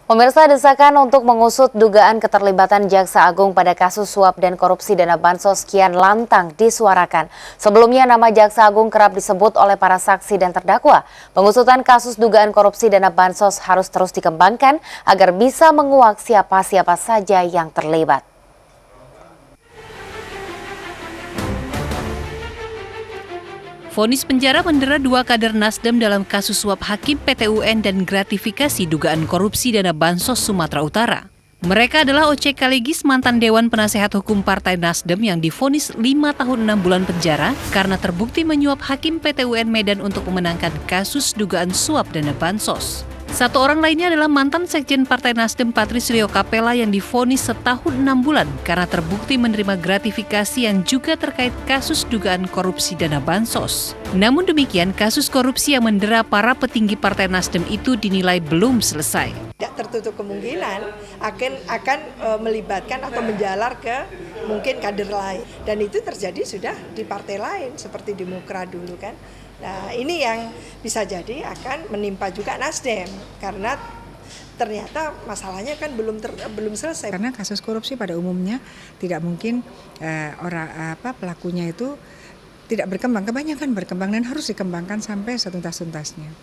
Pemirsa, desakan untuk mengusut dugaan keterlibatan Jaksa Agung pada kasus suap dan korupsi dana bansos kian lantang disuarakan. Sebelumnya nama Jaksa Agung kerap disebut oleh para saksi dan terdakwa. Pengusutan kasus dugaan korupsi dana bansos harus terus dikembangkan agar bisa menguak siapa-siapa saja yang terlibat. Vonis penjara mendera 2 kader Nasdem dalam kasus suap hakim PT UN dan gratifikasi dugaan korupsi dana bansos Sumatera Utara. Mereka adalah Oce Kaligis, mantan Dewan Penasehat Hukum Partai Nasdem yang divonis 5 tahun 6 bulan penjara karena terbukti menyuap hakim PT UN Medan untuk memenangkan kasus dugaan suap dana bansos. Satu orang lainnya adalah mantan Sekjen Partai Nasdem Patris Rio Capella yang divonis setahun 6 bulan karena terbukti menerima gratifikasi yang juga terkait kasus dugaan korupsi dana bansos. Namun demikian, kasus korupsi yang mendera para petinggi Partai Nasdem itu dinilai belum selesai. Tidak tertutup kemungkinan akan melibatkan atau menjalar ke mungkin kader lain. Dan itu terjadi sudah di partai lain seperti Demokrat dulu kan. Nah, ini yang bisa jadi akan menimpa juga Nasdem karena ternyata masalahnya kan belum selesai. Karena kasus korupsi pada umumnya tidak mungkin pelakunya itu tidak berkembang, kebanyakan berkembang dan harus dikembangkan sampai setuntas-tuntasnya.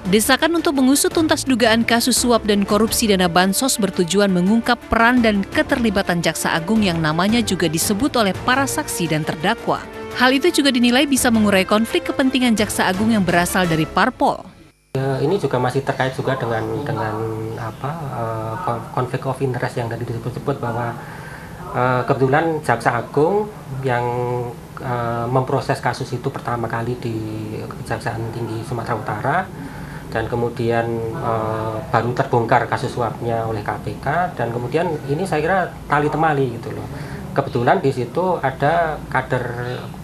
Desakan untuk mengusut tuntas dugaan kasus suap dan korupsi dana bansos bertujuan mengungkap peran dan keterlibatan Jaksa Agung yang namanya juga disebut oleh para saksi dan terdakwa. Hal itu juga dinilai bisa mengurai konflik kepentingan Jaksa Agung yang berasal dari parpol. Ini juga masih terkait juga dengan konflik of interest yang tadi disebut bahwa kebetulan Jaksa Agung yang memproses kasus itu pertama kali di Kejaksaan Tinggi Sumatera Utara dan kemudian baru terbongkar kasus suapnya oleh KPK dan kemudian ini saya kira tali temali gitu loh. Kebetulan di situ ada kader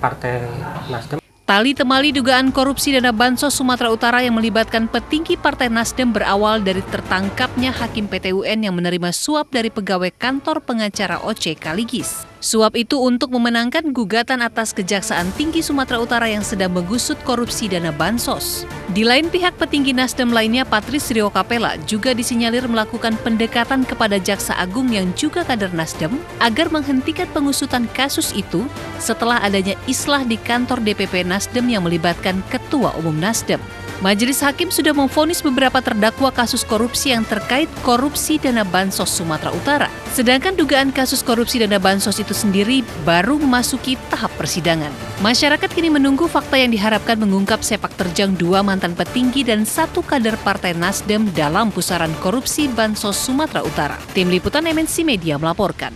Partai Nasdem. Tali temali dugaan korupsi dana bansos Sumatera Utara yang melibatkan petinggi Partai Nasdem berawal dari tertangkapnya hakim PT UN yang menerima suap dari pegawai kantor pengacara Oce Kaligis. Suap itu untuk memenangkan gugatan atas Kejaksaan Tinggi Sumatera Utara yang sedang menggusut korupsi dana bansos. Di lain pihak, petinggi Nasdem lainnya Patris Rio Capella juga disinyalir melakukan pendekatan kepada Jaksa Agung yang juga kader Nasdem agar menghentikan pengusutan kasus itu setelah adanya islah di kantor DPP Nasdem yang melibatkan Ketua Umum Nasdem. Majelis Hakim sudah memvonis beberapa terdakwa kasus korupsi yang terkait korupsi dana bansos Sumatera Utara. Sedangkan dugaan kasus korupsi dana bansos itu sendiri baru memasuki tahap persidangan. Masyarakat kini menunggu fakta yang diharapkan mengungkap sepak terjang 2 mantan petinggi dan 1 kader Partai Nasdem dalam pusaran korupsi bansos Sumatera Utara. Tim Liputan MNC Media melaporkan.